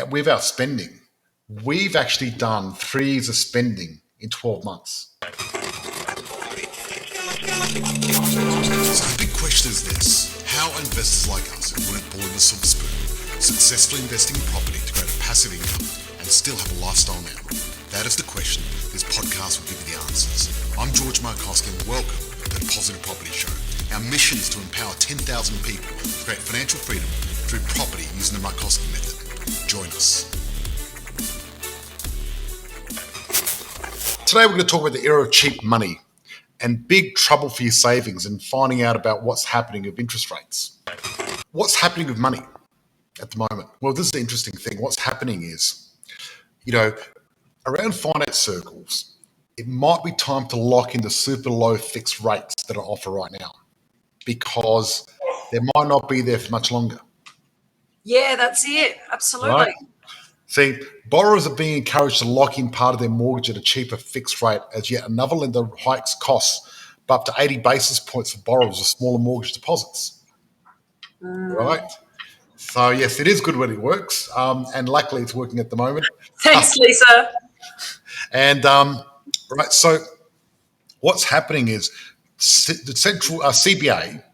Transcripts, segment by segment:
with our spending, we've actually done 3 years of spending in 12 months. So the big question is this: how are investors like us who weren't born with a silver spoon successfully investing in property to create a passive income and still have a lifestyle now? That is the question. This podcast will give you the answers. I'm George Markowski and welcome to the Positive Property Show. Our mission is to empower 10,000 people to create financial freedom through property using the Markowski method. Join us. Today we're going to talk about the era of cheap money and big trouble for your savings and finding out about what's happening with interest rates. What's happening with money at the moment? Well, this is the interesting thing. What's happening is, around finance circles, it might be time to lock in the super low fixed rates that are offered right now because they might not be there for much longer. Yeah, that's it. Absolutely. Right? See, borrowers are being encouraged to lock in part of their mortgage at a cheaper fixed rate as yet another lender hikes costs by up to 80 basis points for borrowers with smaller mortgage deposits. Right? So, yes, it is good when it works, and luckily it's working at the moment. Thanks, Lisa. And, right, so what's happening is the central CBA,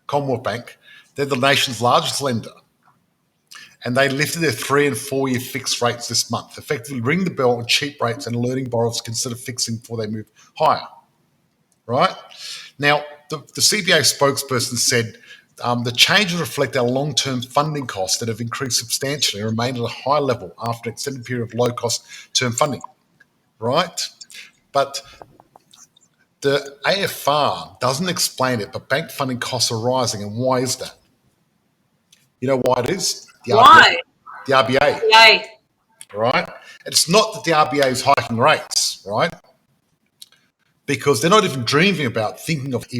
Commonwealth Bank, they're the nation's largest lender. And they lifted their 3 and 4 year fixed rates this month, effectively ringing the bell on cheap rates and alerting borrowers to consider fixing before they move higher. Right? Now, the CBA spokesperson said the changes reflect our long-term funding costs that have increased substantially and remained at a high level after an extended period of low-cost term funding. Right? But the AFR doesn't explain it, but bank funding costs are rising. And why is that? You know why it is? Why? The RBA. Yay. Right? It's not that the RBA is hiking rates, right? Because they're not even dreaming about thinking about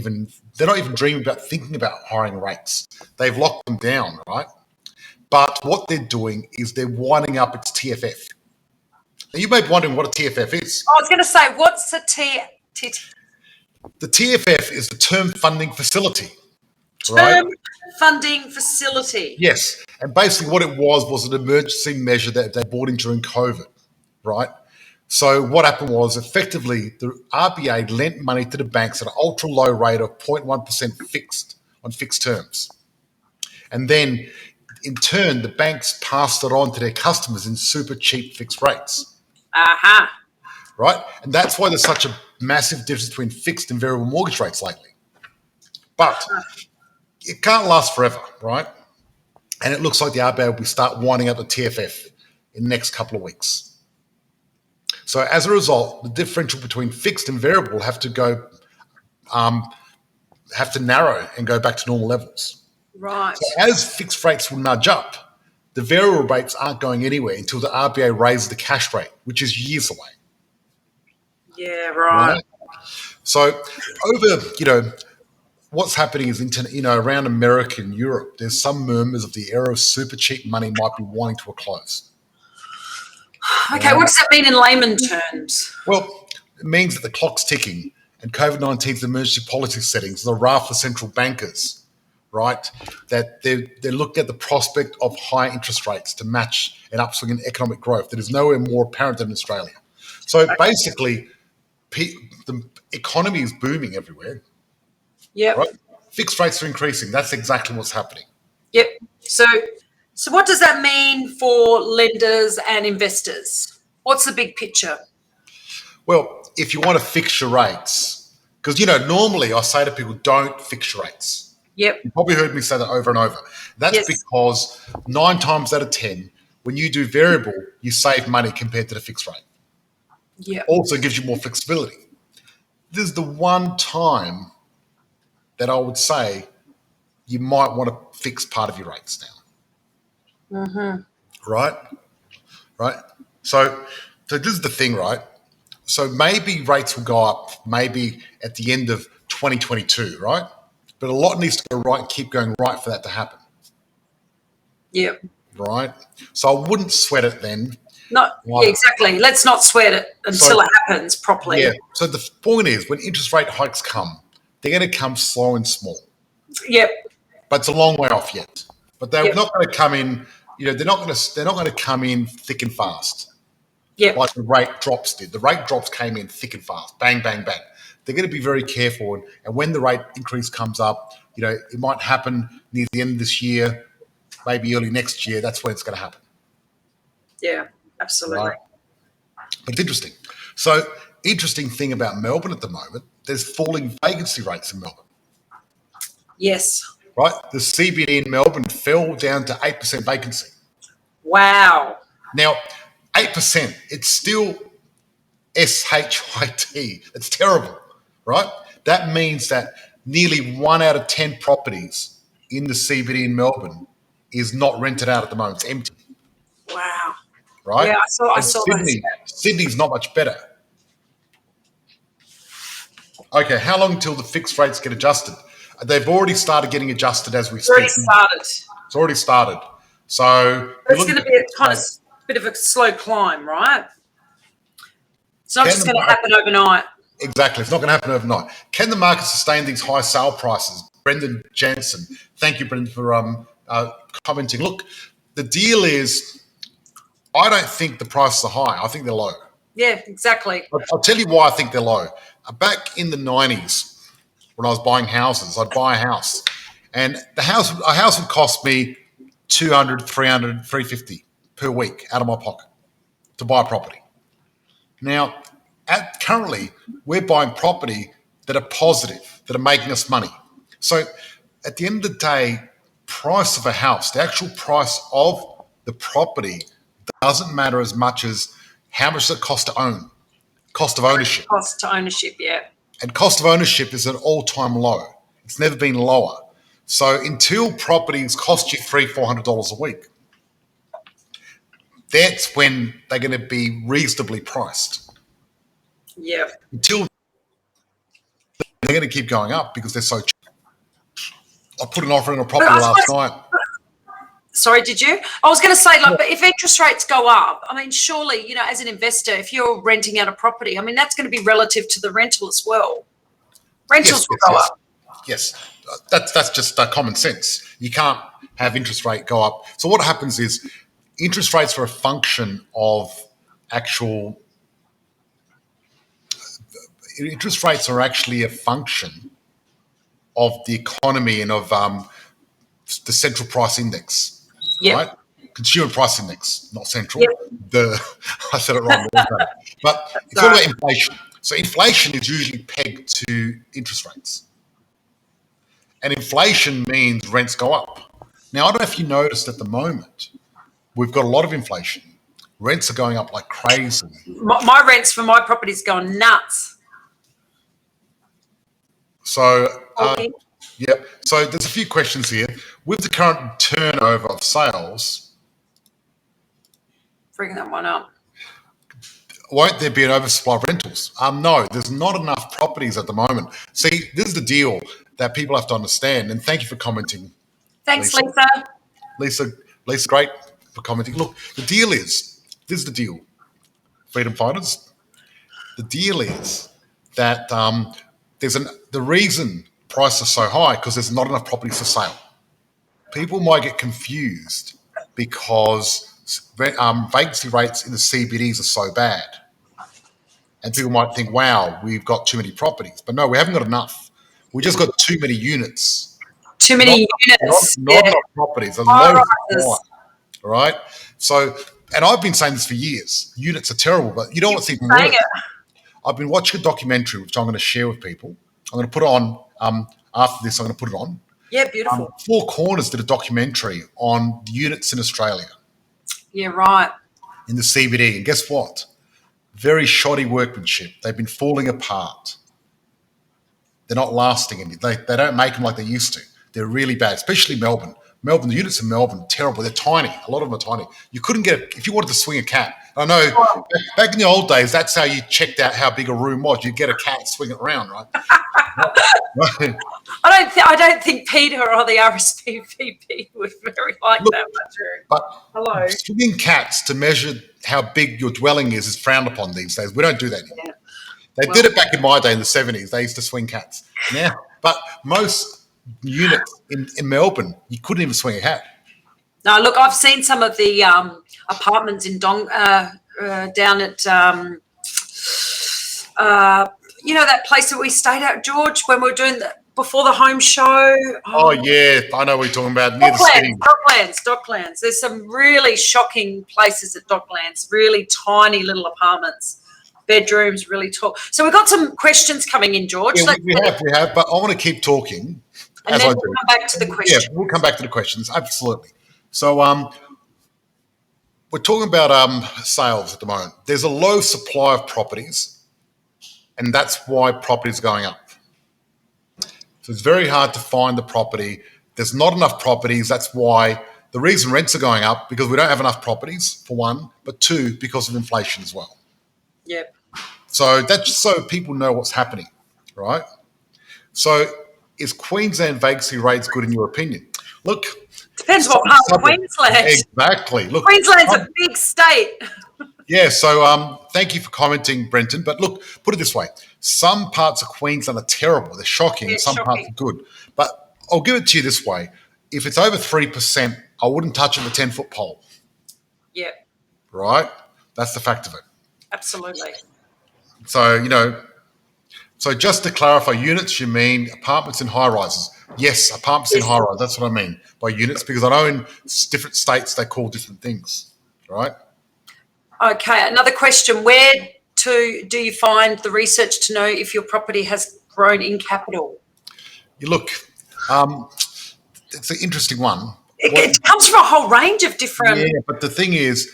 hiring rates. They've locked them down, right? But what they're doing is they're winding up its TFF. Now you may be wondering what a TFF is. I was going to say, what's a The TFF is the Term Funding Facility. Term funding facility? Yes. And basically what it was an emergency measure that they brought in during COVID, right? So what happened was effectively the RBA lent money to the banks at an ultra low rate of 0.1% fixed on fixed terms. And then in turn, the banks passed it on to their customers in super cheap fixed rates. Uh-huh. Right? And that's why there's such a massive difference between fixed and variable mortgage rates lately. But it can't last forever, right? And it looks like the RBA will start winding up the TFF in the next couple of weeks. So as a result, the differential between fixed and variable will have to narrow and go back to normal levels. Right. So as fixed rates will nudge up, the variable rates aren't going anywhere until the RBA raises the cash rate, which is years away. Yeah, right. So over, what's happening is, around America and Europe, there's some murmurs of the era of super cheap money might be winding to a close. Okay, what does that mean in layman terms? Well, it means that the clock's ticking and COVID-19's emergency policy settings, the raft for central bankers, right, that they're looking at the prospect of high interest rates to match an upswing in economic growth that is nowhere more apparent than in Australia. So basically, the economy is booming everywhere. Yep. Right? Fixed rates are increasing. That's exactly what's happening. Yep. So what does that mean for lenders and investors? What's the big picture? Well, if you want to fix your rates, because, normally I say to people, don't fix your rates. Yep. You probably heard me say that over and over. That's because 9 times out of 10, when you do variable, you save money compared to the fixed rate. Yeah. Also gives you more flexibility. This is the one time that I would say you might want to fix part of your rates now. Mm-hmm. Right? So this is the thing, right? So maybe rates will go up maybe at the end of 2022, right? But a lot needs to go right and keep going right for that to happen. Yep. Right? So I wouldn't sweat it then. Yeah, exactly. Let's not sweat it until it happens properly. Yeah. So the point is, when interest rate hikes come, they're going to come slow and small. Yep. But it's a long way off yet. But they're not going to come in they're not going to come in thick and fast Yeah. like the rate drops did. The rate drops came in thick and fast, bang, bang, bang. They're going to be very careful, and when the rate increase comes up, it might happen near the end of this year, maybe early next year. That's when it's going to happen. Yeah, absolutely. Right? But it's interesting. So, interesting thing about Melbourne at the moment, there's falling vacancy rates in Melbourne. Yes. Right? The CBD in Melbourne fell down to 8% vacancy. Wow. Now, 8%, it's still SHIT. It's terrible, right? That means that nearly 1 out of 10 properties in the CBD in Melbourne is not rented out at the moment. It's empty. Wow. Right? Yeah, I saw Sydney, that. Sydney's not much better. Okay, how long until the fixed rates get adjusted? They've already started getting adjusted as we speak. It's already started. So it's going to be a kind of bit of a slow climb, right? It's not just going to happen overnight. Exactly. It's not going to happen overnight. Can the market sustain these high sale prices? Brendan Jansen. Thank you, Brendan, for commenting. Look, the deal is I don't think the prices are high. I think they're low. Yeah, exactly. I'll tell you why I think they're low. Back in the 90s, when I was buying houses, I'd buy a house. And a house would cost me $200, $300, $350 per week out of my pocket to buy a property. Now, currently, we're buying property that are positive, that are making us money. So at the end of the day, price of a house, the actual price of the property doesn't matter as much as how much it costs to own, cost of ownership. Cost to ownership, yeah. And cost of ownership is at an all-time low. It's never been lower. So until properties cost you $300, $400 a week, that's when they're going to be reasonably priced. Yeah. Until they're going to keep going up because they're so cheap. I put an offer in a property last night. Sorry, did you? I was going to say, but if interest rates go up, I mean, surely, as an investor, if you're renting out a property, I mean, that's going to be relative to the rental as well. Rentals will go up. Yes, that's just common sense. You can't have interest rate go up. So what happens is interest rates are a function of actually a function of the economy and of the central price index. Yep. Right? Consumer price index, not central. Yep. I said it wrong. But it's all about inflation. So inflation is usually pegged to interest rates. And inflation means rents go up. Now, I don't know if you noticed at the moment, we've got a lot of inflation. Rents are going up like crazy. My rents for my property is going nuts. So, So there's a few questions here. With the current turnover of sales, bring that one up. Won't there be an oversupply of rentals? No, there's not enough properties at the moment. See, this is the deal that people have to understand. And thank you for commenting. Thanks, Lisa. Lisa, great for commenting. Look, this is the deal, freedom fighters. The deal is that the reason prices are so high because there's not enough properties for sale. People might get confused because vacancy rates in the CBDs are so bad. And people might think, wow, we've got too many properties. But no, we haven't got enough. We just got too many units. Too many units. Not enough properties. There's loads of supply. All right? So, and I've been saying this for years. Units are terrible, but you know what's even worse? I've been watching a documentary, which I'm going to share with people. I'm going to put it on, after this, I'm going to put it on. Yeah, beautiful. Four Corners did a documentary on the units in Australia. Yeah, right. In the CBD. And guess what? Very shoddy workmanship. They've been falling apart. They're not lasting. They don't make them like they used to. They're really bad, especially Melbourne. The units in Melbourne are terrible. They're tiny. A lot of them are tiny. You couldn't get if you wanted to swing a cat. I know back in the old days, that's how you checked out how big a room was. You'd get a cat and swing it around, right? Right. I don't think Peter or the RSPCA would very like that much. But swinging cats to measure how big your dwelling is frowned upon these days. We don't do that anymore. Yeah. They did it back in my day in the 70s. They used to swing cats. But most units in Melbourne, you couldn't even swing a cat. No, look, I've seen some of the apartments in down at that place that we stayed at, George, when we were doing before the home show. Oh, yeah, I know what you're talking about, near the city. Docklands. There's some really shocking places at Docklands, really tiny little apartments, bedrooms, really tall. So we've got some questions coming in, George. Yeah, we have, but I want to keep talking. And then we'll come back to the questions. Yeah, we'll come back to the questions, absolutely. So we're talking about sales at the moment. There's a low supply of properties, and that's why properties are going up. So it's very hard to find the property. There's not enough properties. That's why the reason rents are going up, because we don't have enough properties, for one, but two, because of inflation as well. Yep. So that's so people know what's happening, right? So is Queensland vacancy rates good in your opinion? Look. Depends what part of Queensland. Exactly. Look, Queensland's a big state. Yeah, so thank you for commenting, Brenton. But look, put it this way. Some parts of Queensland are terrible. They're shocking. And some parts are good. But I'll give it to you this way. If it's over 3%, I wouldn't touch it with a 10-foot pole. Yeah. Right? That's the fact of it. Absolutely. So, so just to clarify, units, you mean apartments in high-rises. Yes, apartments in high-rise. That's what I mean by units, because I know in different states they call different things, right? Okay, another question. Where do you find the research to know if your property has grown in capital? You look, it's an interesting one. It comes from a whole range of different... Yeah, but the thing is,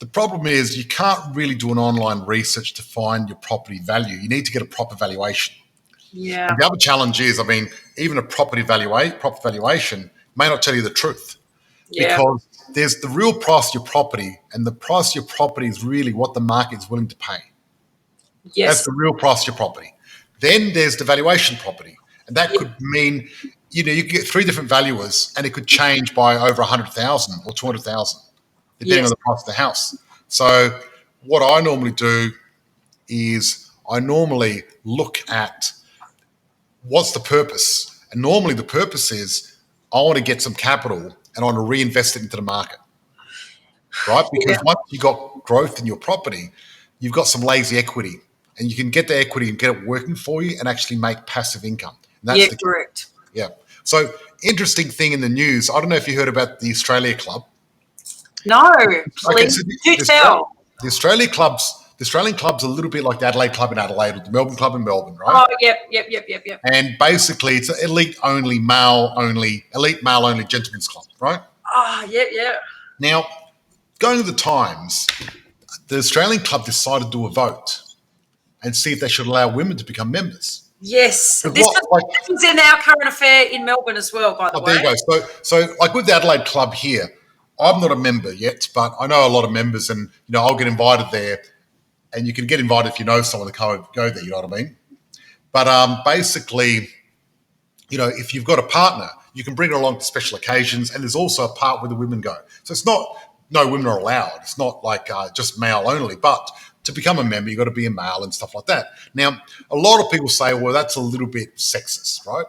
the problem is you can't really do an online research to find your property value. You need to get a proper valuation. Yeah. And the other challenge is, even a proper valuation may not tell you the truth. Yeah. Because there's the real price of your property, and the price of your property is really what the market is willing to pay. Yes. That's the real price of your property. Then there's the valuation property. And that could mean, you could get 3 different valuers, and it could change by over 100,000 or 200,000, depending on the price of the house. So what I normally do is I normally look at what's the purpose. And normally the purpose is I want to get some capital and I want to reinvest it into the market, right? Because once you've got growth in your property, you've got some lazy equity, and you can get the equity and get it working for you and actually make passive income. And that's correct. Yeah. So interesting thing in the news, I don't know if you heard about the Australia Club. No, please do tell. The Australian club's a little bit like the Adelaide Club in Adelaide or the Melbourne Club in Melbourne, right? Oh, yep. And basically, it's an elite male only gentlemen's club, right? Oh, yeah. Now, going to the Times, the Australian Club decided to do a vote and see if they should allow women to become members. Yes. This is in our current affair in Melbourne as well, by the way. There you go. So like with the Adelaide Club here, I'm not a member yet, but I know a lot of members, and I'll get invited there. And you can get invited if you know someone to go there, you know what I mean? But basically, if you've got a partner, you can bring her along to special occasions, and there's also a part where the women go. So it's not no women are allowed. It's not like just male only. But to become a member, you've got to be a male and stuff like that. Now, a lot of people say, well, that's a little bit sexist, right?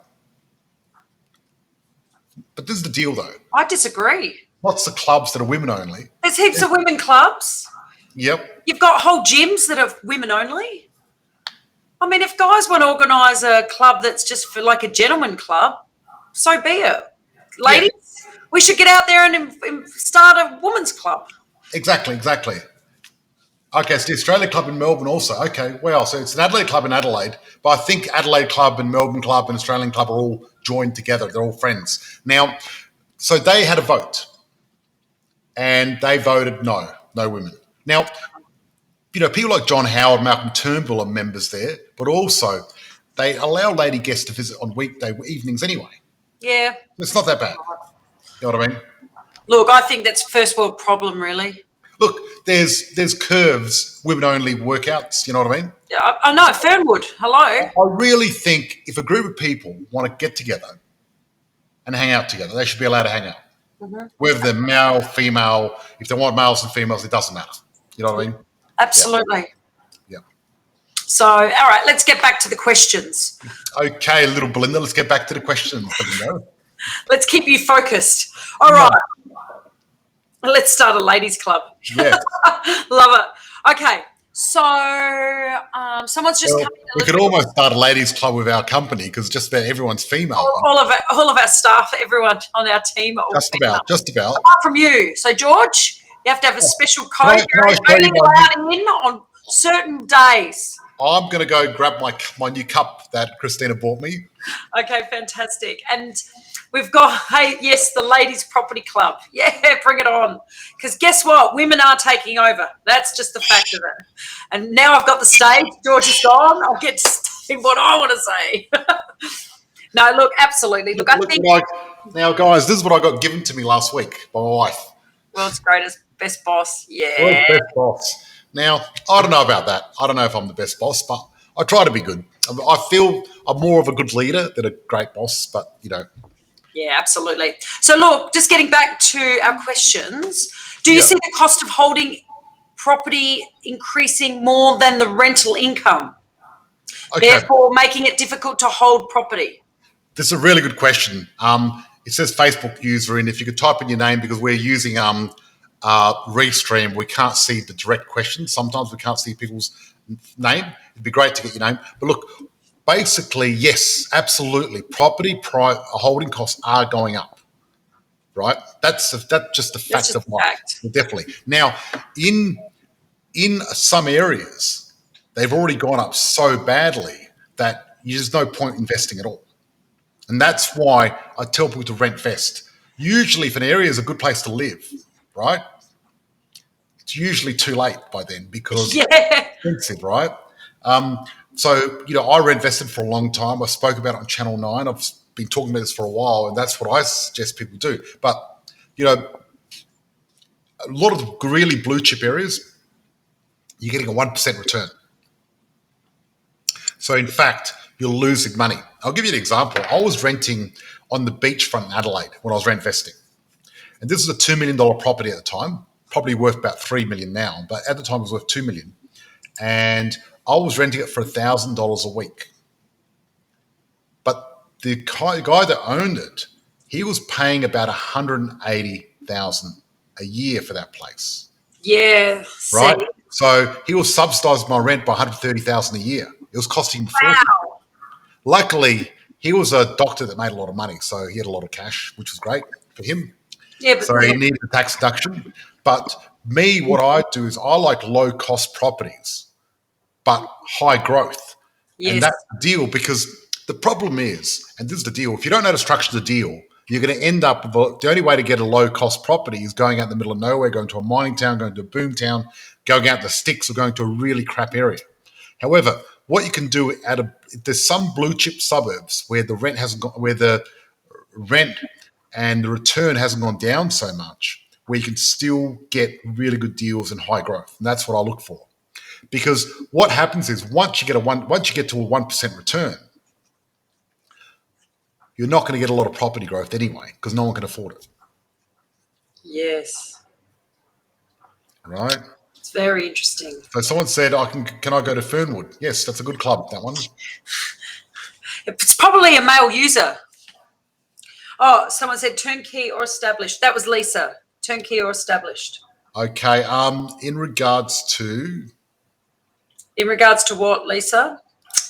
But this is the deal, though. I disagree. What's the clubs that are women only? There's heaps of women clubs. Yep. You've got whole gyms that are women only. If guys want to organise a club that's just for like a gentleman club, so be it. Ladies, we should get out there and start a women's club. Exactly. Okay, it's the Australia Club in Melbourne also. Okay, well, so it's an Adelaide Club in Adelaide, but I think Adelaide Club and Melbourne Club and Australian Club are all joined together. They're all friends. Now, so they had a vote, and they voted no women. Now, people like John Howard, Malcolm Turnbull are members there, but also they allow lady guests to visit on weekday evenings anyway. Yeah. It's not that bad. You know what I mean? Look, I think that's a first world problem, really. Look, there's Curves, women-only workouts, you know what I mean? Yeah, I know, Fernwood, hello. I really think if a group of people want to get together and hang out together, they should be allowed to hang out. Mm-hmm. Whether they're male, female, if they want males and females, it doesn't matter. You know what I mean? Absolutely. Yeah. So, all right, let's get back to the questions. Okay, little Belinda, let's get back to the questions, Belinda. Let's keep you focused. All right. Let's start a ladies' club. Yes. Love it. Okay. So someone's just Well, coming a we little could bit. almost start a ladies' club with our company because just about everyone's female. All of our staff, everyone on our team are all Just about, just about. apart from you. So George, you have to have a special Can code. I You're show you only allowed in on certain days. I'm going to go grab my new cup that Christina bought me. Okay, fantastic. And we've got, hey, yes, the ladies' property club. Yeah, bring it on. Because guess what? Women are taking over. That's just the fact of it. And now I've got the stage. George is gone. I'll get to say what I want to say. No, look, absolutely. Look, I think Now, guys, this is what I got given to me last week by my wife. world's greatest, best boss. Yeah. World's best boss. Now, I don't know about that. I don't know if I'm the best boss, but I try to be good. I feel I'm more of a good leader than a great boss, but, Yeah, absolutely. So, look, just getting back to our questions, do you see the cost of holding property increasing more than the rental income, therefore making it difficult to hold property? This is a really good question. It says Facebook user, and if you could type in your name, because we're using Restream, we can't see the direct questions. Sometimes we can't see people's name. It'd be great to get your name. But look, basically, yes, absolutely. Property holding costs are going up, right? That's just a fact of life. Definitely. Now, in some areas, they've already gone up so badly that there's no point investing at all. And that's why I tell people to rent vest. Usually, if an area is a good place to live, right, it's usually too late by then because it's expensive, right? So, I rent vested for a long time. I spoke about it on Channel 9. I've been talking about this for a while, and that's what I suggest people do. But, a lot of the really blue chip areas, you're getting a 1% return. So, in fact, you're losing money. I'll give you an example. I was renting on the beachfront in Adelaide when I was rent vesting. And this is a $2 million property at the time, probably worth about $3 million now, but at the time it was worth $2 million. And I was renting it for $1,000 a week. But the guy that owned it, he was paying about $180,000 a year for that place. Yeah. Right? So he was subsidising my rent by $130,000 a year. It was costing him $40,000. Luckily, he was a doctor that made a lot of money, so he had a lot of cash, which was great for him. Yeah, so he needed the tax deduction. But me, what I do is I like low-cost properties, but high growth. Yes. And that's the deal, because the problem is, and this is the deal, if you don't know how to structure the deal, you're going to end up with the only way to get a low-cost property is going out in the middle of nowhere, going to a mining town, going to a boom town, going out the sticks, or going to a really crap area. However, what you can do there's some blue chip suburbs where the rent hasn't gone, where the rent and the return hasn't gone down so much, where you can still get really good deals and high growth. And that's what I look for. Because what happens is once you get to a 1% return, you're not going to get a lot of property growth anyway, because no one can afford it. Yes. Right? It's very interesting. So someone said, can I go to Fernwood? Yes, that's a good club, that one. It's probably a male user. Oh, someone said turnkey or established. That was Lisa. Turnkey or established. Okay. In regards to what, Lisa?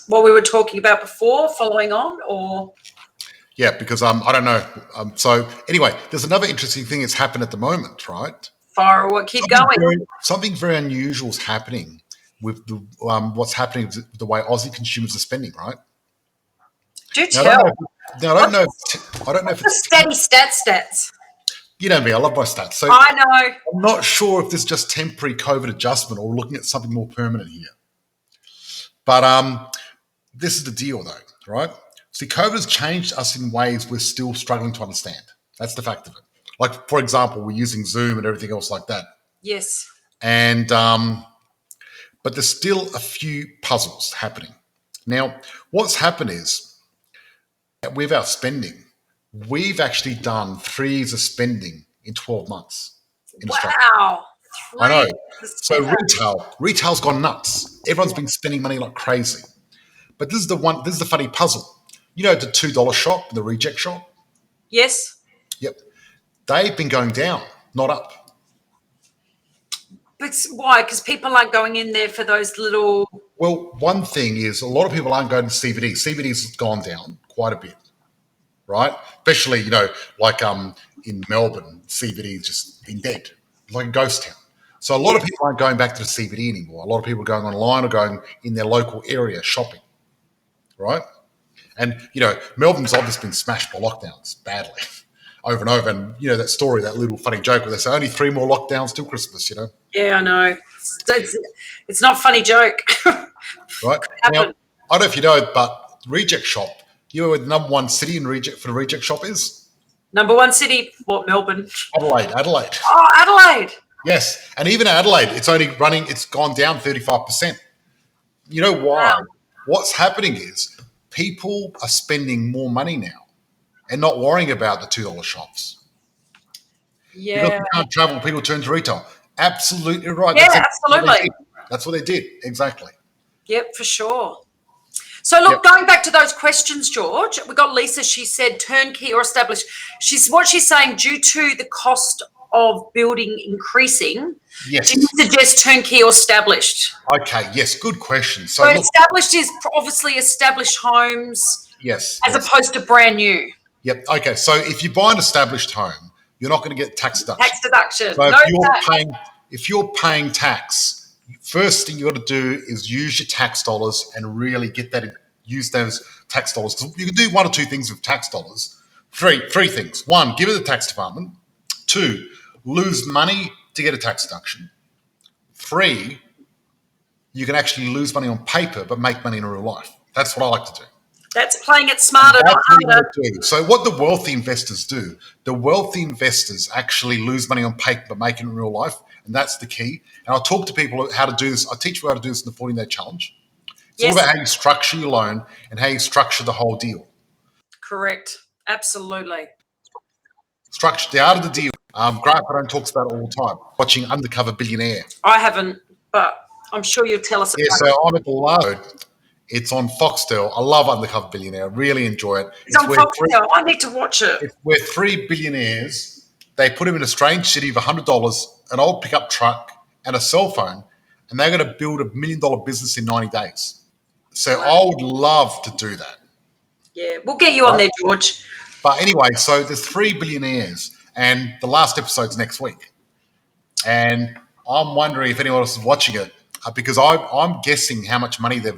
What we were talking about before, following on, or? Yeah, because I don't know. So anyway, there's another interesting thing that's happened at the moment, right? Fire or keep going. Something very unusual is happening with the what's happening with the way Aussie consumers are spending, right? Do tell. I don't know if it's steady stats. You know me, I love my stats. So I know. I'm not sure if this is just temporary COVID adjustment or we're looking at something more permanent here. But this is the deal, though, right? See, COVID has changed us in ways we're still struggling to understand. That's the fact of it. Like, for example, we're using Zoom and everything else like that. Yes. And but there's still a few puzzles happening. Now, what's happened is with our spending, we've actually done 3 years of spending in 12 months in Australia. Wow. I know. So retail's gone nuts. Everyone's been spending money like crazy. But this is the funny puzzle. You know the $2 shop, the reject shop? Yes. Yep. They've been going down, not up. But why? Because people aren't going in there for those little. Well, one thing is a lot of people aren't going to CBD. CBD's gone down quite a bit, right? Especially, like in Melbourne, CBD is just been dead, like a ghost town. So a lot of people aren't going back to the CBD anymore. A lot of people are going online or going in their local area shopping, right? And, Melbourne's obviously been smashed by lockdowns badly over and over. And, that story, that little funny joke where they say only 3 more lockdowns till Christmas, Yeah, I know. It's not a funny joke. Right? Now, I don't know if you know, but Reject Shop, you know where the number one city in for the Reject Shop is? Number one city, what, Melbourne? Adelaide. Oh, Adelaide. Yes. And even Adelaide, it's gone down 35%. You know why? Wow. What's happening is people are spending more money now and not worrying about the $2 shops. Yeah. Because they can't travel, people turn to retail. Absolutely right. Yeah, absolutely. That's what they did. Exactly. Yep, for sure. So look, going back to those questions, George, we got Lisa. She said turnkey or established. She's saying due to the cost of building increasing. Yes. Do you suggest turnkey or established? Okay. Yes. Good question. So established is obviously established homes. Yes. As opposed to brand new. Yep. Okay. So if you buy an established home, you're not going to get tax deduction. Tax deduction. So if you're paying tax, first thing you got to do is use your tax dollars and really use those tax dollars. Because you can do 1 or 2 things with tax dollars. Three things. 1, give it to the tax department. 2, lose money to get a tax deduction. 3, you can actually lose money on paper but make money in real life. That's what I like to do. That's playing it smarter, not harder. So what the wealthy investors do, the wealthy investors actually lose money on paper but make it in real life, and that's the key. And I'll talk to people how to do this. I teach people how to do this in the 14-day challenge. It's all about how you structure your loan and how you structure the whole deal. Correct. Absolutely. Structure the art of the deal. Grant Cardone talks about it all the time. Watching Undercover Billionaire. I haven't, but I'm sure you'll tell us about it. So I'm at the load. It's on Foxtel. I love Undercover Billionaire. I really enjoy it. It's on Foxtel. I need to watch it. It's where 3 billionaires, they put him in a strange city of $100, an old pickup truck, and a cell phone, and they're going to build $1 million business in 90 days. So I would love to do that. Yeah, we'll get you on there, George. But anyway, so there's 3 billionaires, and the last episode's next week. And I'm wondering if anyone else is watching it, because I'm guessing how much money their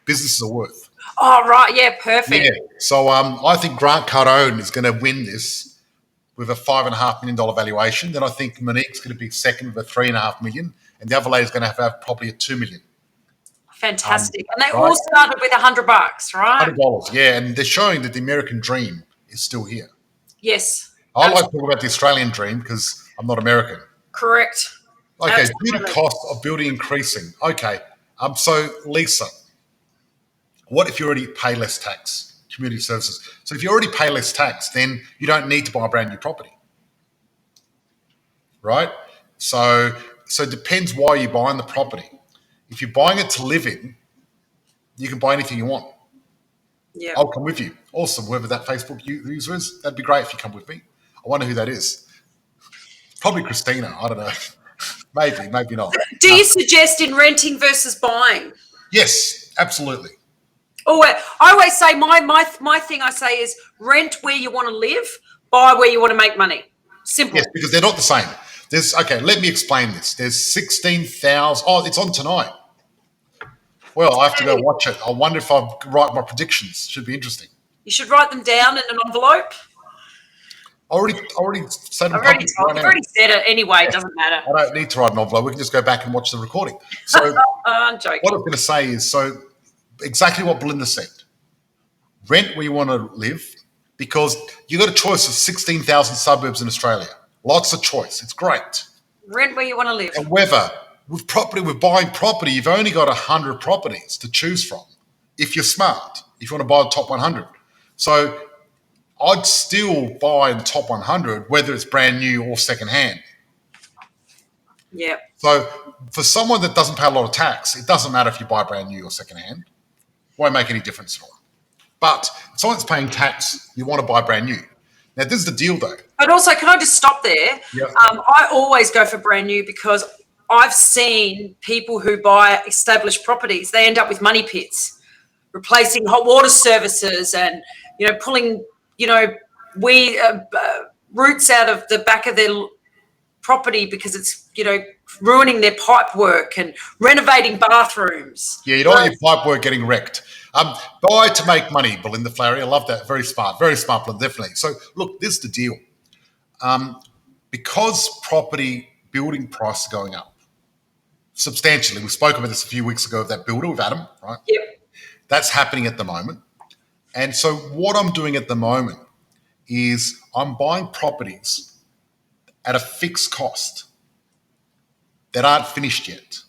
businesses are worth. Oh, right. Yeah, perfect. Yeah. So I think Grant Cardone is going to win this with a $5.5 million valuation. Then I think Monique's going to be second with a $3.5 million, and the other lady's going to have probably a $2 million. Fantastic. And they all started with $100, right? $100, yeah. And they're showing that the American dream is still here. Yes. I like to talk about the Australian dream because I'm not American. Correct. Okay, due to cost of building increasing. Okay, so Lisa, what if you already pay less tax? Community services. So if you already pay less tax, then you don't need to buy a brand new property, right? So it depends why you're buying the property. If you're buying it to live in, you can buy anything you want. Yeah, I'll come with you. Awesome. Whoever that Facebook user is, that'd be great if you come with me. I wonder who that is. Probably Christina. I don't know. Maybe not. Do you suggest in renting versus buying? Yes, absolutely. Oh, I always say my thing I say is rent where you want to live, buy where you want to make money. Simple. Yes, because they're not the same. Let me explain this. There's 16,000. Oh, it's on tonight. Well, I have to go watch it. I wonder if I write my predictions. Should be interesting. You should write them down in an envelope. I already said I've already said it anyway. It doesn't matter. I don't need to write an envelope. We can just go back and watch the recording. So I'm joking. What I'm going to say is exactly what Belinda said. Rent where you want to live because you got a choice of 16,000 suburbs in Australia. Lots of choice. It's great. Rent where you want to live. However, with buying property, you've only got 100 properties to choose from. If you're smart, if you want to buy the top 100. So I'd still buy the top 100, whether it's brand new or secondhand. Yeah. So for someone that doesn't pay a lot of tax, it doesn't matter if you buy brand new or secondhand. Won't make any difference at all. But if someone's paying tax, you want to buy brand new. Now, this is the deal, though. But also, can I just stop there? Yeah. I always go for brand new because I've seen people who buy established properties, they end up with money pits, replacing hot water services and, pulling, roots out of the back of their property because it's, ruining their pipe work and renovating bathrooms. Yeah, you don't want your pipe work getting wrecked. Buy to make money, Belinda Flaherty. I love that. Very smart, Belinda, definitely. So, look, this is the deal. Because property building prices are going up substantially, we spoke about this a few weeks ago with that builder, with Adam, right? Yep. That's happening at the moment. And so what I'm doing at the moment is I'm buying properties at a fixed cost that aren't finished yet.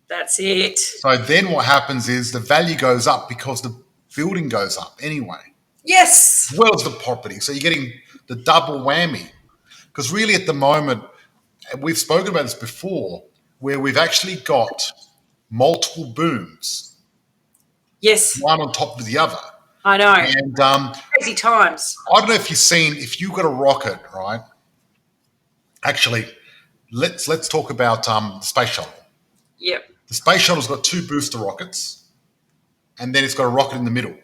That's it. So then what happens is the value goes up because the building goes up anyway, Yes. as well as the property. So you're getting the double whammy. Because really at the moment, and we've spoken about this before, where we've actually got multiple booms, Yes. one on top of the other. I know. And Crazy times. I don't know if if you've got a rocket, right? Actually, let's talk about the space shuttle. Yep. The space shuttle's got 2 booster rockets, and then it's got a rocket in the middle,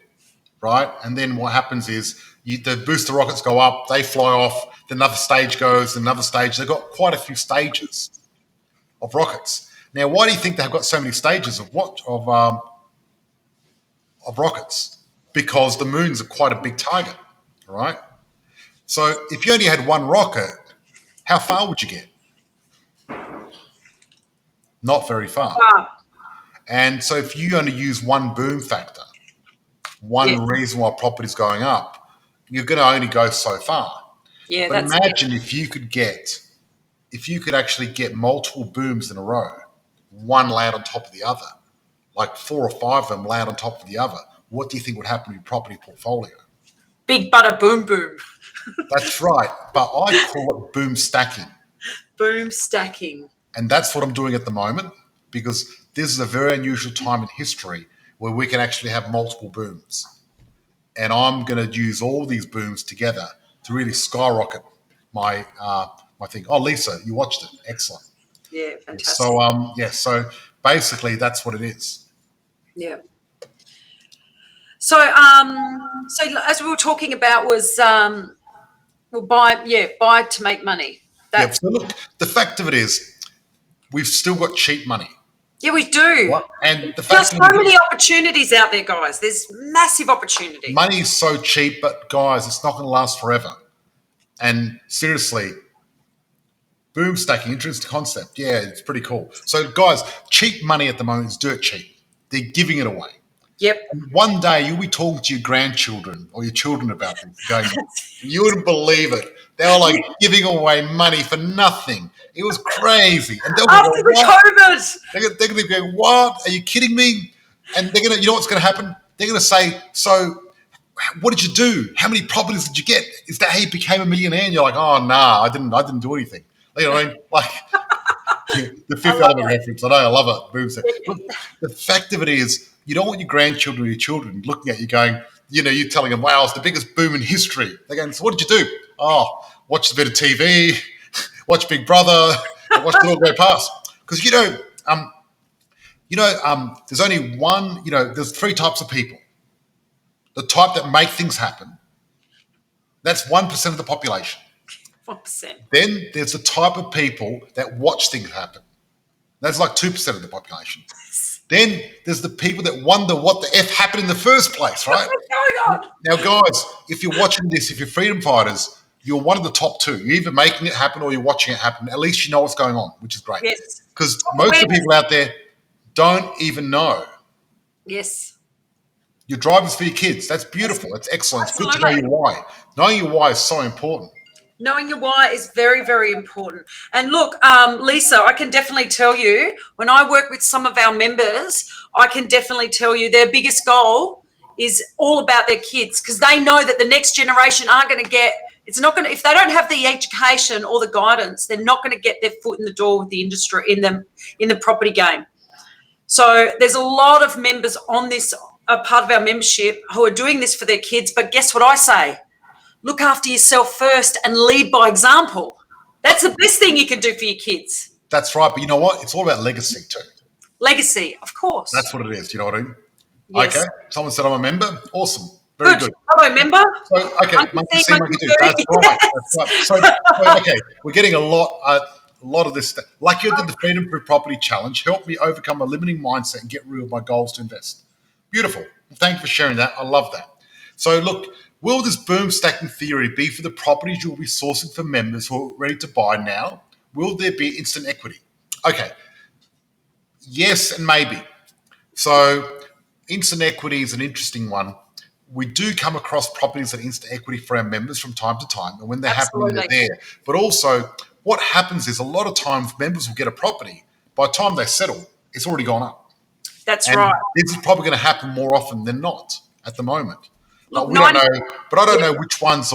right? And then what happens is the booster rockets go up, they fly off, then another stage goes, another stage. They've got quite a few stages of rockets. Now, why do you think they've got so many stages of rockets? Because the moon's quite a big target, right? So if you only had one rocket, how far would you get? Not very far. And so if you only use one boom factor, one reason why property's going up, you're going to only go so far. Yeah, but imagine if you could actually get multiple booms in a row, one layered on top of the other, like 4 or 5 of them layered on top of the other. What do you think would happen to your property portfolio? Big butter boom boom. That's right. But I call it boom stacking. Boom stacking. And that's what I'm doing at the moment, because this is a very unusual time in history where we can actually have multiple booms. And I'm going to use all these booms together to really skyrocket my thing. Oh, Lisa, you watched it. Excellent. Yeah, fantastic. So, so basically that's what it is. Yeah. So, so as we were talking about was, buy to make money. So look, the fact of it is, we've still got cheap money. Yeah, we do. And the There's fact so many opportunities out there, guys. There's massive opportunity. Money is so cheap, but guys, it's not going to last forever. And seriously, boom stacking, interesting concept. Yeah, it's pretty cool. So guys, cheap money at the moment is dirt cheap. They're giving it away. Yep. And one day you'll be talking to your grandchildren or your children about this, going, you wouldn't believe it. They were like giving away money for nothing. It was crazy. And after the COVID. They're going to go, what? Are you kidding me? And they're going to, you know what's going to happen? They're going to say, so what did you do? How many properties did you get? Is that how you became a millionaire? And you're like, oh, nah, I didn't do anything. You know what I mean? Like the Fifth Element reference. I know, I love it. Boom. Look, the fact of it is, you don't want your grandchildren or your children looking at you going, you're telling them, wow, it's the biggest boom in history. They're going, so what did you do? Oh, watch a bit of TV, watch Big Brother, watch it all go past. Because, there's only one, there's 3 types of people. The type that make things happen, that's 1% of the population. 1%. Then there's the type of people that watch things happen. That's like 2% of the population. Then there's the people that wonder what the F happened in the first place, right? What's going on? Now, guys, if you're watching this, if you're freedom fighters, you're one of the top 2. You're either making it happen or you're watching it happen. At least you know what's going on, which is great. Yes. Because most of the people out there don't even know. Yes. You're drivers for your kids. That's beautiful. That's excellent. It's good to know your why. Knowing your why is so important. Knowing your why is very, very important. And look, Lisa, I can definitely tell you, when I work with some of our members, I can definitely tell you their biggest goal is all about their kids, because they know that the next generation aren't going to get, if they don't have the education or the guidance, they're not going to get their foot in the door with the industry, in the property game. So there's a lot of members on this part of our membership who are doing this for their kids. But guess what I say? look after yourself first and lead by example. That's the best thing you can do for your kids. That's right. But you know what? It's all about legacy too. Legacy, of course. That's what it is. You know what I mean? Yes. Okay. Someone said I'm a member. Awesome. Very good. Hello, member. So, okay, monkey see, monkey do. do. That's right. That's right. So, okay, we're getting a lot of this stuff. Like you did the Freedom Through Property Challenge, help me overcome a limiting mindset and get real with my goals to invest. Beautiful. Thank you for sharing that. I love that. So, look, will this boom stacking theory be for the properties you'll be sourcing for members who are ready to buy now? Will there be instant equity? Okay. Yes and maybe. So, instant equity is an interesting one. We do come across properties at instant equity for our members from time to time, and when they're happening, they're there. But also, what happens is a lot of times members will get a property. By the time they settle, it's already gone up. That's And right. this is probably going to happen more often than not at the moment. Look, But we don't know. But I don't know which ones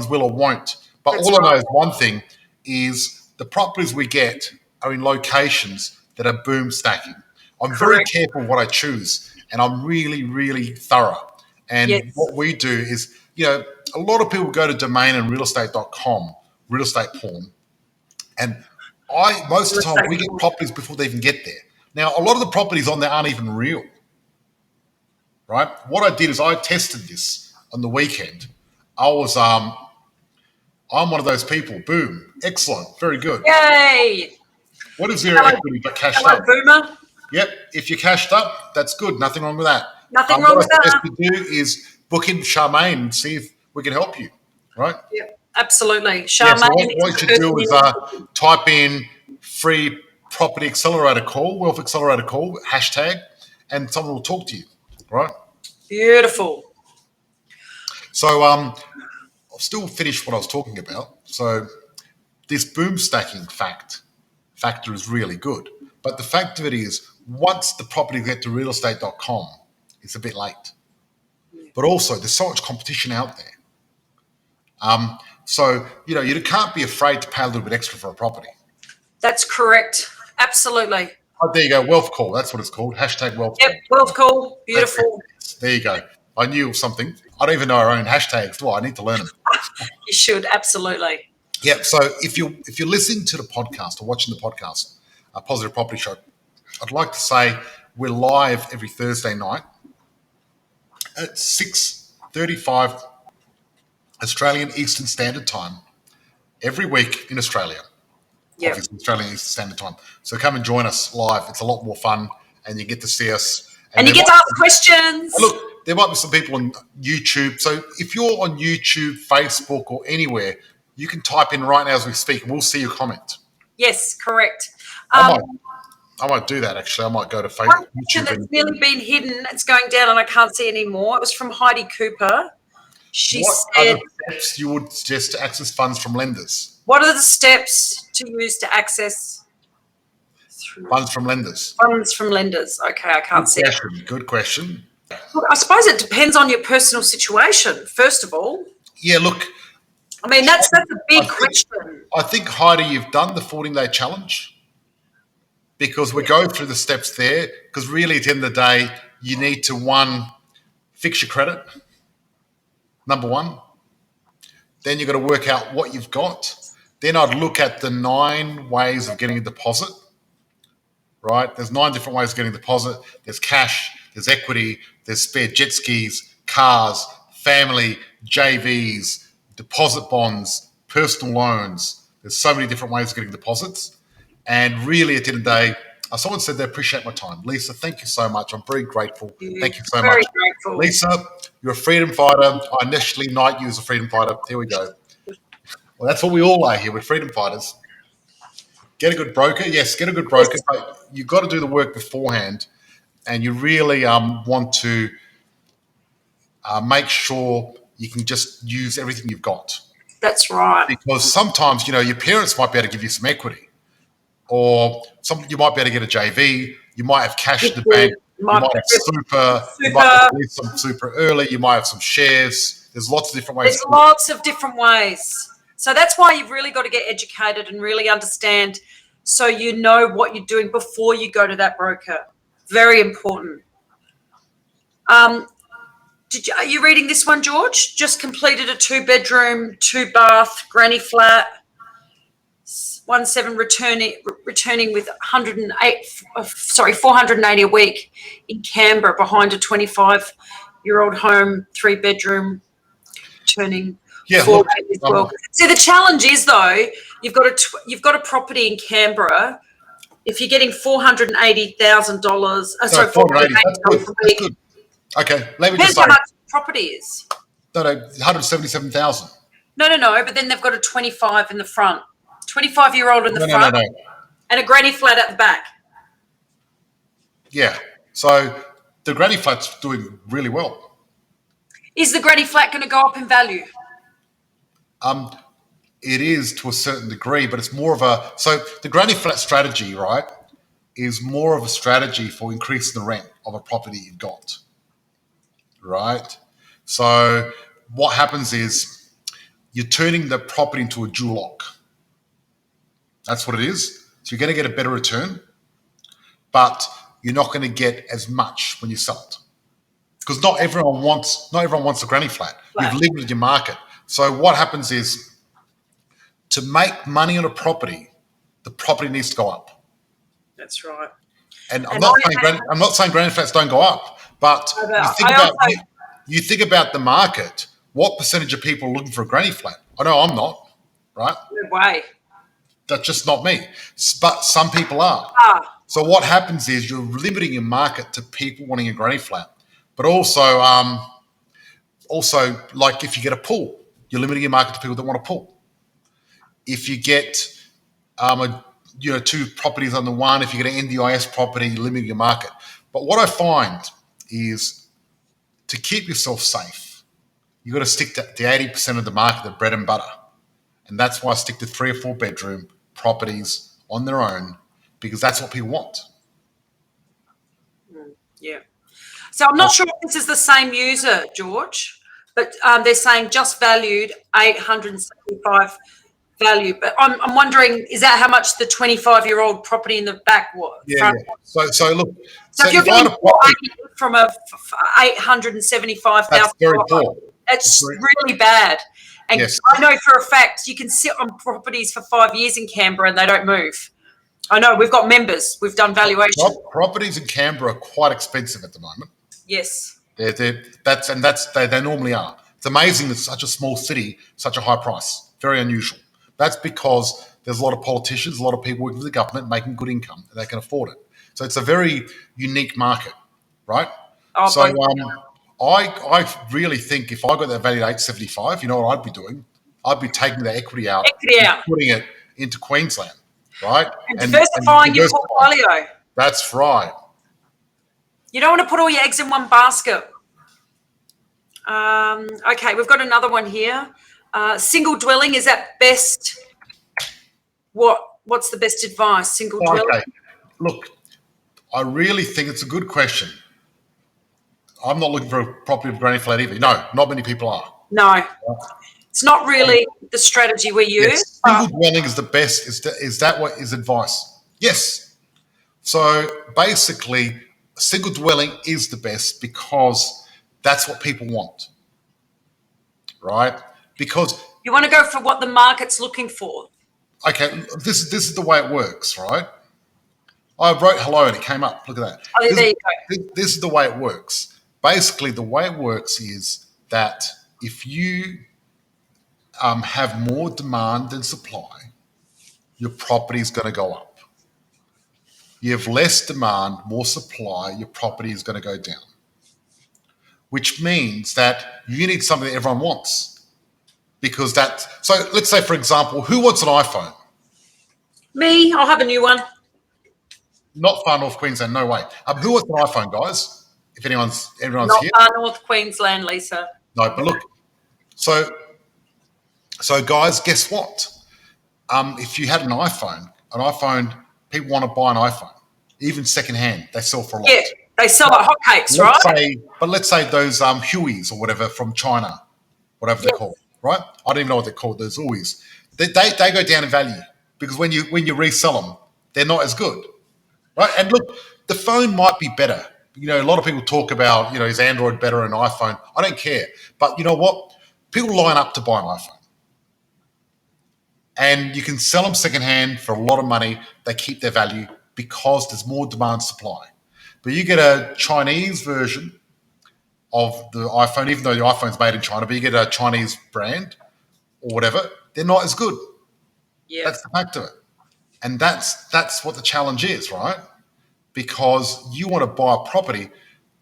will or won't. But That's all I know right. is one thing: is the properties we get are in locations that are boom stacking. I'm very Correct. careful what I choose, and I'm really, really thorough. And Yes. what we do is, a lot of people go to domain and realestate.com, real estate porn, and most of the time we get properties before they even get there. Now, a lot of the properties on there aren't even real, right? What I did is I tested this on the weekend. I'm one of those people. Boom, excellent, very good. Yay. What is zero equity but cashed Hello, up? boomer. Yep, if you're cashed up, that's good. Nothing wrong with that. Nothing wrong with What I that. suggest you do is book in Charmaine and see if we can help you, right? Yep, absolutely. Yeah, Charmaine. so what you should do is type in free property accelerator call, wealth accelerator call, hashtag, and someone will talk to you, right? Beautiful. So I'll still finish what I was talking about. So this boom stacking factor is really good. But the fact of it is, once the property get to realestate.com, it's a bit late. But also, there's so much competition out there. So, you can't be afraid to pay a little bit extra for a property. That's correct. Absolutely. Oh, there you go. Wealth call. That's what it's called. Hashtag wealth call. Yep, wealth call. Beautiful. There you go. I knew something. I don't even know our own hashtags, do I? I need to learn them. You should, absolutely. Yep. So if you're listening to the podcast or watching the podcast, a Positive Property Show, I'd like to say we're live every Thursday night at 6:35 Australian Eastern Standard Time every week in Australia. Yep. Obviously, Australian Eastern Standard Time. So come and join us live. It's a lot more fun, and you get to see us. And you get to ask questions. Look, there might be some people on YouTube. So if you're on YouTube, Facebook, or anywhere, you can type in right now as we speak, and we'll see your comment. Yes, correct. I might do that, actually. I might go to One Facebook. question that's nearly been hidden, it's going down and I can't see anymore. It was from Heidi Cooper. She What said, are the steps you would suggest to access funds from lenders? what are the steps to use to access Funds from lenders. funds from lenders? Okay, I can't see it. Good question. Look, I suppose it depends on your personal situation, first of all. Yeah, look, I mean, that's a big question. I think, Heidi, you've done the 14-day challenge because we go through the steps there because really at the end of the day, you need to, one, fix your credit, number one. Then you've got to work out what you've got. Then I'd look at the 9 ways of getting a deposit, right? There's 9 different ways of getting a deposit. There's cash, there's equity, there's spare jet skis, cars, family, JVs, deposit bonds, personal loans. There's so many different ways of getting deposits. And really, at the end of the day, someone said they appreciate my time. Lisa, thank you so much. I'm very grateful. Thank you so Very much. grateful. Lisa, you're a freedom fighter. I initially knight you as a freedom fighter. Here we go. Well, that's what we all are here. We're freedom fighters. Get a good broker. Yes, get a good broker. But you've got to do the work beforehand. And you really want to make sure you can just use everything you've got. That's right. Because sometimes, your parents might be able to give you some equity. Or you might be able to get a JV. You might have cash in the bank. You might have super. You might have some super early. You might have some shares. There's lots of different ways. There's lots of different ways. So that's why you've really got to get educated and really understand so you know what you're doing before you go to that broker. Very important. Are you reading this one, George? Just completed a 2-bedroom, 2-bath granny flat. 1.7 returning with 480 a week in Canberra behind a 25-year-old home, 3-bedroom, turning Yeah, 4 look, as well. See, the challenge is though, you've got a property in Canberra. If you're getting $480,000, so 480. That's good. $480 a That's week, good. Okay, let me depends just say, how much the property is. no, 177,000. No, but then they've got a 25 in the front, 25-year-old in the front, No. and a granny flat at the back. Yeah. So the granny flat's doing really well. Is the granny flat going to go up in value? It is to a certain degree, but it's more of so the granny flat strategy, right, is more of a strategy for increasing the rent of a property you've got, right? So what happens is you're turning the property into a dual lock. That's what it is. So you're going to get a better return, but you're not going to get as much when you sell it. Because not everyone wants a granny flat. You've limited your market. So what happens is, to make money on a property, the property needs to go up. That's right. And I'm not saying granny flats don't go up, but you think about the market. What percentage of people are looking for a granny flat? I know I'm not, right? No way. That's just not me. But some people are. So what happens is you're limiting your market to people wanting a granny flat, but also like if you get a pool, you're limiting your market to people that want a pool. If you get 2 properties under one, if you get an NDIS property, you're limiting your market. But what I find is, to keep yourself safe, you've got to stick to the 80% of the market, the bread and butter. And that's why I stick to 3 or 4 bedroom properties on their own, because that's what people want. Yeah. So I'm not sure if this is the same user, George, but they're saying just valued 875 value. But I'm wondering, is that how much the 25-year-old property in the back was? Yeah. So look. So if you're getting from a 875,000, that's very poor. It's really bad. And yes. I know for a fact you can sit on properties for 5 years in Canberra and they don't move. I know, we've got members. We've done valuation. Properties in Canberra are quite expensive at the moment. Yes. They normally are. It's amazing that such a small city, such a high price. Very unusual. That's because there's a lot of politicians, a lot of people working for the government, making good income, and they can afford it. So it's a very unique market, right? I really think if I got that valued at 875, you know what I'd be doing? I'd be taking the equity out. And putting it into Queensland, right? And diversifying your portfolio. That's right. You don't want to put all your eggs in one basket. Okay, we've got another one here. Single dwelling, is that best? What's the best advice? Single dwelling? Okay, look, I really think it's a good question. I'm not looking for a property of granny flat either. No, not many people are. No, it's not really the strategy we use. Yes, single dwelling is the best. Is that what is advice? Yes. So basically, single dwelling is the best because that's what people want, right? Because you want to go for what the market's looking for. Okay, this is the way it works, right? I wrote hello and it came up. Look at that. Oh, there you go. This is the way it works. Basically, the way it works is that if you have more demand than supply, your property is going to go up. You have less demand, more supply, your property is going to go down. Which means that you need something that everyone wants. Because so let's say, for example, who wants an iPhone? Me, I'll have a new one. Not far North Queensland, no way. Who wants an iPhone, guys? If everyone's not here. Not far North Queensland, Lisa. No, but look, so guys, guess what? If you had an iPhone, people want to buy an iPhone, even secondhand. They sell for a lot. Yeah, they sell like hotcakes, right? Let's say those Hueys or whatever from China, whatever they're called, right? I don't even know what they're called. Those Hueys. They go down in value because when you resell them, they're not as good, right? And look, the phone might be better, a lot of people talk about, is Android better than iPhone? I don't care. But you know what? People line up to buy an iPhone. And you can sell them secondhand for a lot of money. They keep their value because there's more demand supply. But you get a Chinese version of the iPhone, even though the iPhone's made in China, but you get a Chinese brand or whatever, they're not as good. Yeah. That's the fact of it. And that's what the challenge is, right? Because you want to buy a property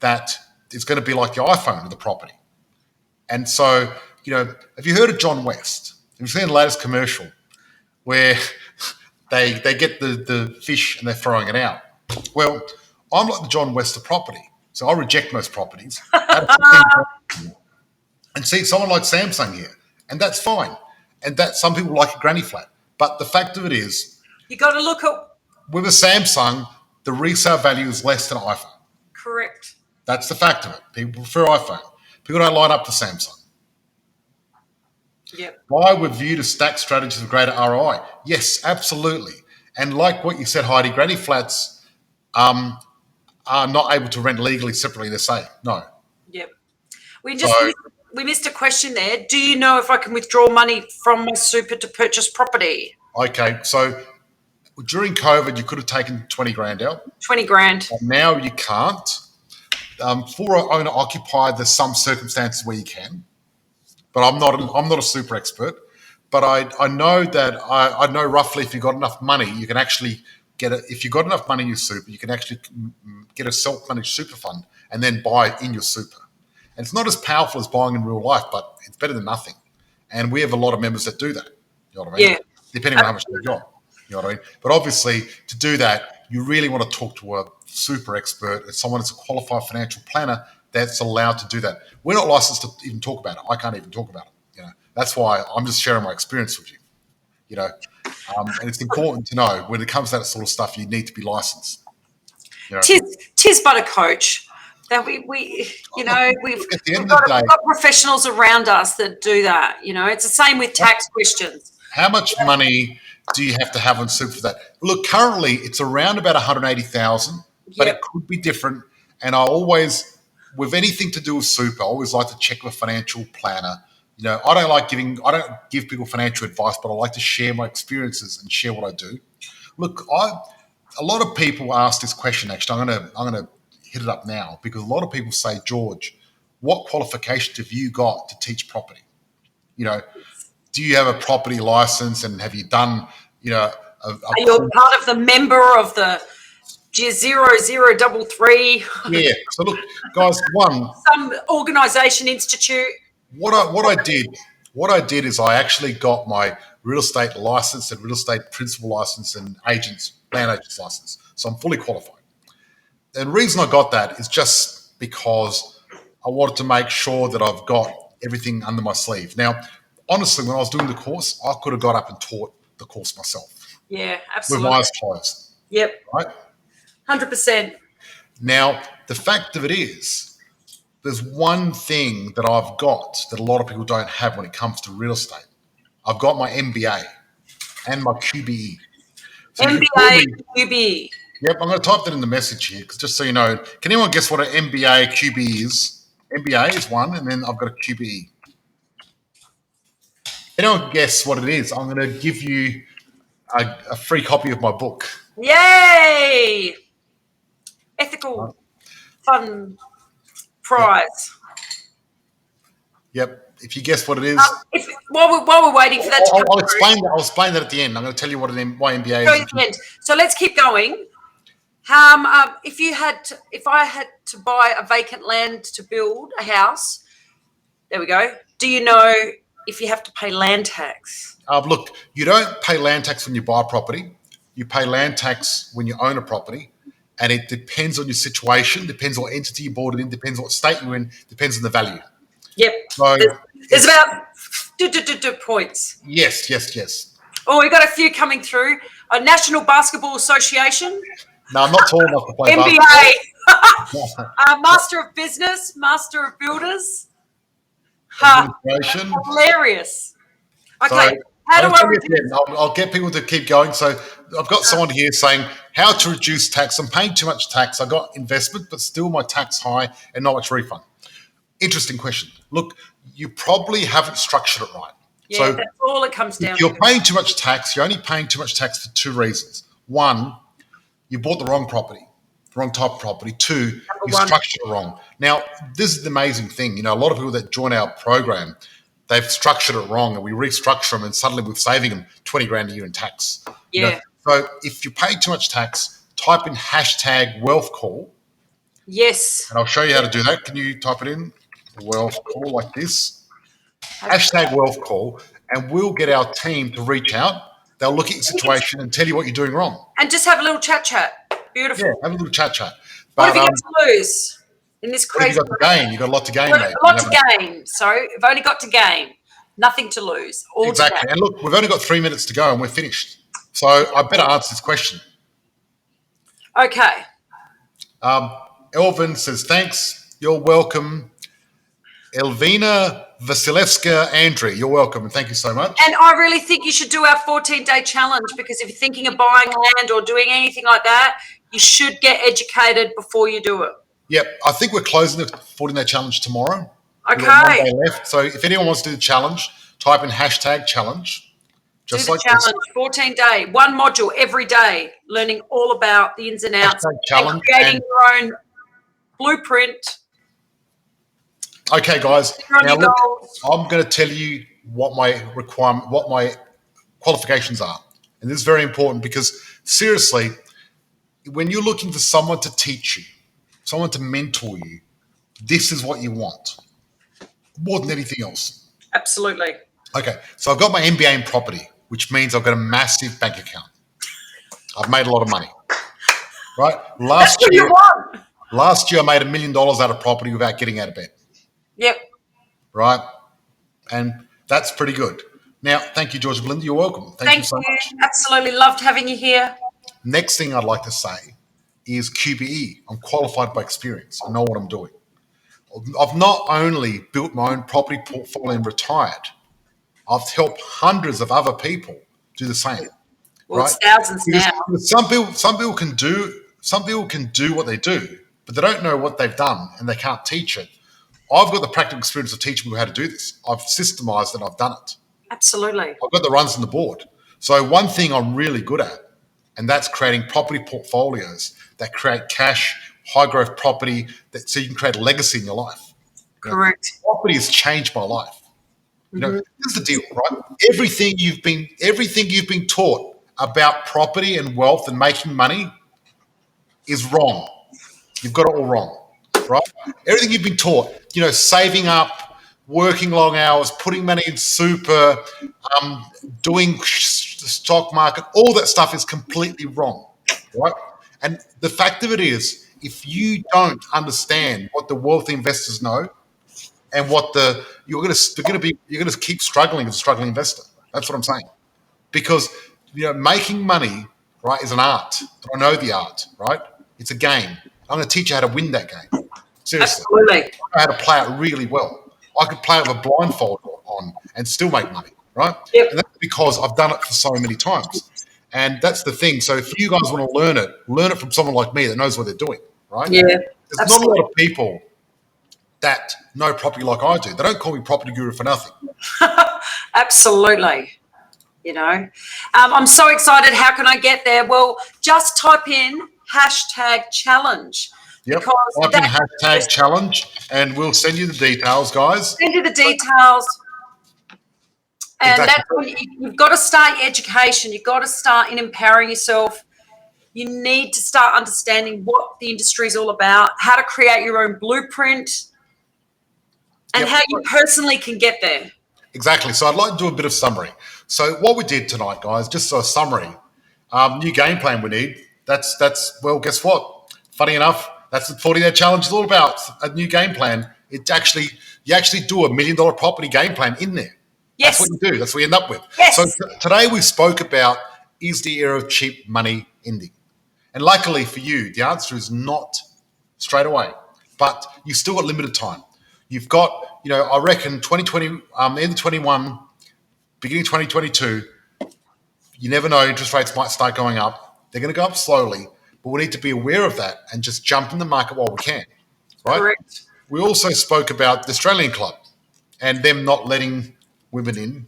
that is going to be like the iPhone of the property. And so, have you heard of John West? Have you seen the latest commercial where they get the fish and they're throwing it out? Well, I'm like the John West of property. So I reject most properties. And see someone like Samsung here, and that's fine. And that some people like a granny flat. But the fact of it is, you got to look at with a Samsung, the resale value is less than an iPhone. Correct. That's the fact of it. People prefer iPhone. People don't line up to Samsung. Yep. Why we're viewed as stack strategies of greater ROI? Yes, absolutely. And like what you said, Heidi, granny flats are not able to rent legally separately, they say. No. Yep. We missed a question there. Do you know if I can withdraw money from my super to purchase property? Okay, so during COVID, you could have taken 20 grand out. 20 grand. Now you can't. For an owner occupied, there's some circumstances where you can, but I'm not a super expert. But I know that I know roughly if you've got enough money, you can actually get it. If you've got enough money in your super, you can actually get a self-managed super fund and then buy in your super. And it's not as powerful as buying in real life, but it's better than nothing. And we have a lot of members that do that. You know what I mean? Yeah. Depending on how much they've got. You know what I mean? But obviously, to do that, you really want to talk to a super expert, someone that's a qualified financial planner that's allowed to do that. We're not licensed to even talk about it. I can't even talk about it. That's why I'm just sharing my experience with you. And it's important to know when it comes to that sort of stuff, you need to be licensed. Tis but a coach. That we've got professionals around us that do that. It's the same with tax questions. How much money do you have to have on super for that? Look, currently it's around about 180,000, but it could be different. And I always, with anything to do with super, I always like to check with a financial planner. I don't give people financial advice, but I like to share my experiences and share what I do. Look, a lot of people ask this question. Actually, I'm gonna hit it up now because a lot of people say, George, what qualifications have you got to teach property? Do you have a property license and have you done, are you part of the member of the 0033? Yeah. So look, guys, some organisation institute. What I did is I actually got my real estate license and real estate principal license and land agent's license. So I'm fully qualified. And the reason I got that is just because I wanted to make sure that I've got everything under my sleeve. Now, honestly, when I was doing the course, I could have got up and taught the course myself. Yeah, absolutely. With my eyes closed. Yep. Right? 100%. Now, the fact of it is, there's one thing that I've got that a lot of people don't have when it comes to real estate. I've got my MBA and my QBE. So MBA, QBE. Yep, I'm going to type that in the message here, because just so you know, can anyone guess what an MBA QBE is? MBA is one, and then I've got a QBE. Anyone guess what it is? I'm going to give you a free copy of my book. Yay! Ethical Fun Prize. Yep. If you guess what it is, while we're waiting for that to come I'll explain that. I'll explain that at the end. I'm going to tell you what my MBA is. So let's keep going. If I had to buy a vacant land to build a house, there we go. Do you know if you have to pay land tax? Look, you don't pay land tax when you buy a property. You pay land tax when you own a property, and it depends on your situation, depends on what entity you bought it in, depends on what state you're in, depends on the value. Yep. So there's about 2 points. Yes. Oh, we've got a few coming through. A National Basketball Association. No, I'm not tall enough to play MBA. Master of Business, Master of Builders. Administration. Hilarious. Okay. So, I'll get people to keep going. So I've got someone here saying how to reduce tax. I'm paying too much tax. I got investment, but still my tax high and not much refund. Interesting question. Look, you probably haven't structured it right. Yeah, So that's all it comes down if you're to. paying too much tax, you're only paying too much tax for two reasons. One, you bought the wrong property, the wrong type of property. Two, you one. structured it wrong. Now, this is the amazing thing. A lot of people that join our program, they've structured it wrong, and we restructure them, and suddenly we're saving them 20 grand a year in tax. Yeah. So if you pay too much tax, type in hashtag wealth call. Yes. And I'll show you how to do that. Can you type it in? Wealth call like this. Hashtag wealth call, and we'll get our team to reach out. They'll look at your situation and tell you what you're doing wrong. And just have a little chat. Beautiful. Yeah, have a little chat. What But have you got to lose in this what have crazy? you got to gain? You've got a lot to gain, Well, mate. a lot to gain. Sorry, we've only got to gain. Nothing to lose. All Exactly. to gain. And look, we've only got 3 minutes to go and we're finished. So I better answer this question. Okay. Elvin says, thanks. You're welcome. Elvina Vasilevska Andrew, you're welcome. And thank you so much. And I really think you should do our 14-day challenge, because if you're thinking of buying land or doing anything like that, you should get educated before you do it. Yep. I think we're closing the 14-day challenge tomorrow. Okay. We've got 1 day left. So if anyone wants to do the challenge, type in hashtag challenge. Just do the like challenge, 14-day, one module every day, learning all about the ins and outs, Hashtag challenge and creating and- your own blueprint. Okay, guys. On Now your look, goals. I'm going to tell you what my qualifications are, and this is very important because seriously, when you're looking for someone to teach you, someone to mentor you, this is what you want more than anything else. Absolutely. Okay, so I've got my MBA in property, which means I've got a massive bank account. I've made a lot of money, right? That's what you want. Last year I made $1 million out of property without getting out of bed. Yep. Right? And that's pretty good. Now, thank you, George and Belinda. You're welcome. Thank you so much. Absolutely loved having you here. Next thing I'd like to say is QBE. I'm qualified by experience. I know what I'm doing. I've not only built my own property portfolio and retired, I've helped hundreds of other people do the same. Well, right? it's thousands now. Because some people can do what they do, but they don't know what they've done and they can't teach it. I've got the practical experience of teaching people how to do this. I've systemized it. I've done it. Absolutely. I've got the runs on the board. So one thing I'm really good at, and that's creating property portfolios that create cash, high growth property, so you can create a legacy in your life. Correct. Property has changed my life. This is the deal, right? Everything you've been taught about property and wealth and making money is wrong. You've got it all wrong. Right? Everything you've been taught, saving up, working long hours, putting money in super, doing the stock market, all that stuff is completely wrong, right? And the fact of it is, if you don't understand what the wealthy investors know, and what you're going to keep struggling as a struggling investor. That's what I'm saying, because making money, right, is an art. I know the art, right? It's a game. I'm going to teach you how to win that game. Seriously. Absolutely. I know how to play it really well. I could play it with a blindfold on and still make money, right? Yep. And that's because I've done it for so many times. And that's the thing. So if you guys want to learn it from someone like me that knows what they're doing, right? Yeah. There's absolutely. not a lot of people that know property like I do. They don't call me property guru for nothing. Absolutely. I'm so excited. How can I get there? Well, just type in #challenge. Yep. Because Type in #challenge and we'll send you the details, guys. Send you the details. And Exactly. that's when you've got to start your education. You've got to start in empowering yourself. You need to start understanding what the industry is all about, how to create your own blueprint, and Yep. how you personally can get there. Exactly. So I'd like to do a bit of summary. So what we did tonight, guys, just a summary. New game plan we need. Well, guess what? Funny enough, that's what 40-day challenge is all about. A new game plan. You actually do a $1 million property game plan in there. Yes. That's what you do. That's what you end up with. Yes. So today we spoke about, is the era of cheap money ending? And luckily for you, the answer is not straight away, but you've still got limited time. You've got, I reckon 2020, end of 21, beginning 2022, You never know, interest rates might start going up. They're going to go up slowly, but we need to be aware of that and just jump in the market while we can, right? Correct. We also spoke about the Australian Club and them not letting women in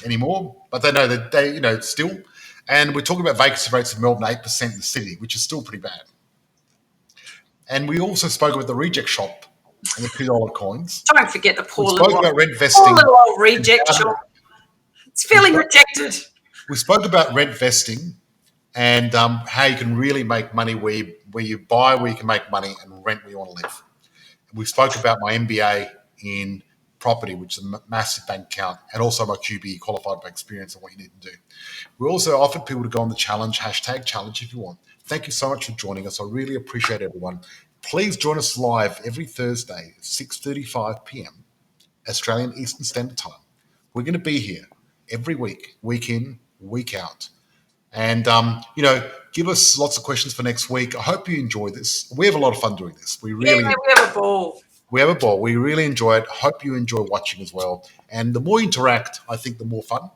anymore, but they know that they still. And we're talking about vacancy rates in Melbourne, 8% in the city, which is still pretty bad. And we also spoke about the reject shop and the $2 coins. Don't forget the We spoke about rent vesting. poor little old reject shop. It's feeling rejected. We spoke about rent vesting and how you can really make money where you buy where you can make money and rent where you want to live. We spoke about my MBA in property, which is a massive bank account, and also my QBE, qualified by experience, and what you need to do. We also offered people to go on the challenge, #challenge if you want. Thank you so much for joining us. I really appreciate everyone. Please join us live every Thursday at 6:35 p.m. Australian Eastern Standard Time. We're going to be here every week, week in, week out. And, give us lots of questions for next week. I hope you enjoy this. We have a lot of fun doing this. We We have a ball. We have a ball. We really enjoy it. Hope you enjoy watching as well. And the more you interact, I think the more fun.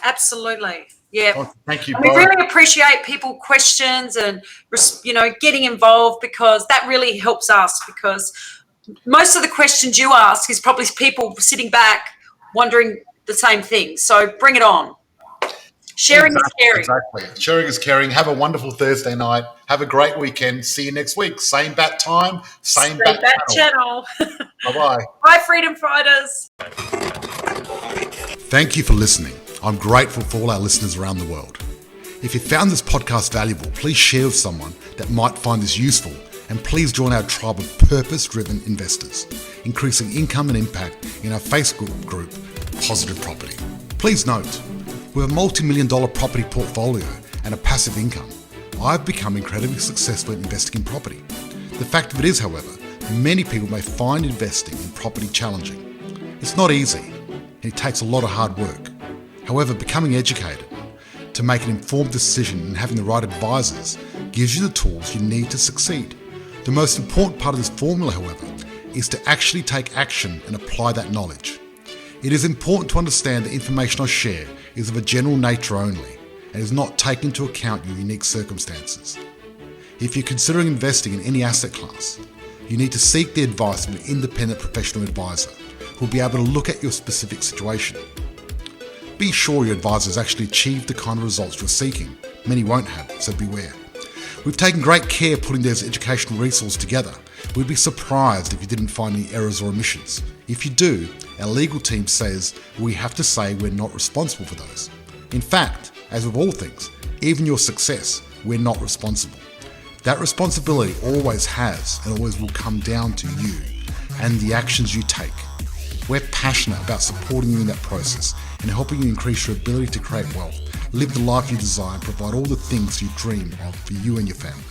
Absolutely. Yeah. Oh, thank you, We Bo. really appreciate people questions and, getting involved, because that really helps us, because most of the questions you ask is probably people sitting back wondering the same thing. So bring it on. Sharing is caring. Exactly. Sharing is caring. Have a wonderful Thursday night. Have a great weekend. See you next week. Same bat time, same bat channel. Bye-bye. Bye, Freedom Fighters. Thank you for listening. I'm grateful for all our listeners around the world. If you found this podcast valuable, please share with someone that might find this useful, and please join our tribe of purpose-driven investors, increasing income and impact in our Facebook group, Positive Property. Please note, with a multi-million-dollar property portfolio and a passive income, I've become incredibly successful in investing in property. The fact of it is, however, many people may find investing in property challenging. It's not easy, and it takes a lot of hard work. However, becoming educated to make an informed decision and having the right advisors gives you the tools you need to succeed. The most important part of this formula, however, is to actually take action and apply that knowledge. It is important to understand the information I share is of a general nature only and is not taking into account your unique circumstances. If you're considering investing in any asset class, you need to seek the advice of an independent professional advisor who will be able to look at your specific situation. Be sure your advisor has actually achieved the kind of results you're seeking. Many won't have, so beware. We've taken great care putting those educational resources together. We'd be surprised if you didn't find any errors or omissions. If you do, our legal team says we have to say we're not responsible for those. In fact, as with all things, even your success, we're not responsible. That responsibility always has and always will come down to you and the actions you take. We're passionate about supporting you in that process and helping you increase your ability to create wealth, live the life you desire, and provide all the things you dream of for you and your family.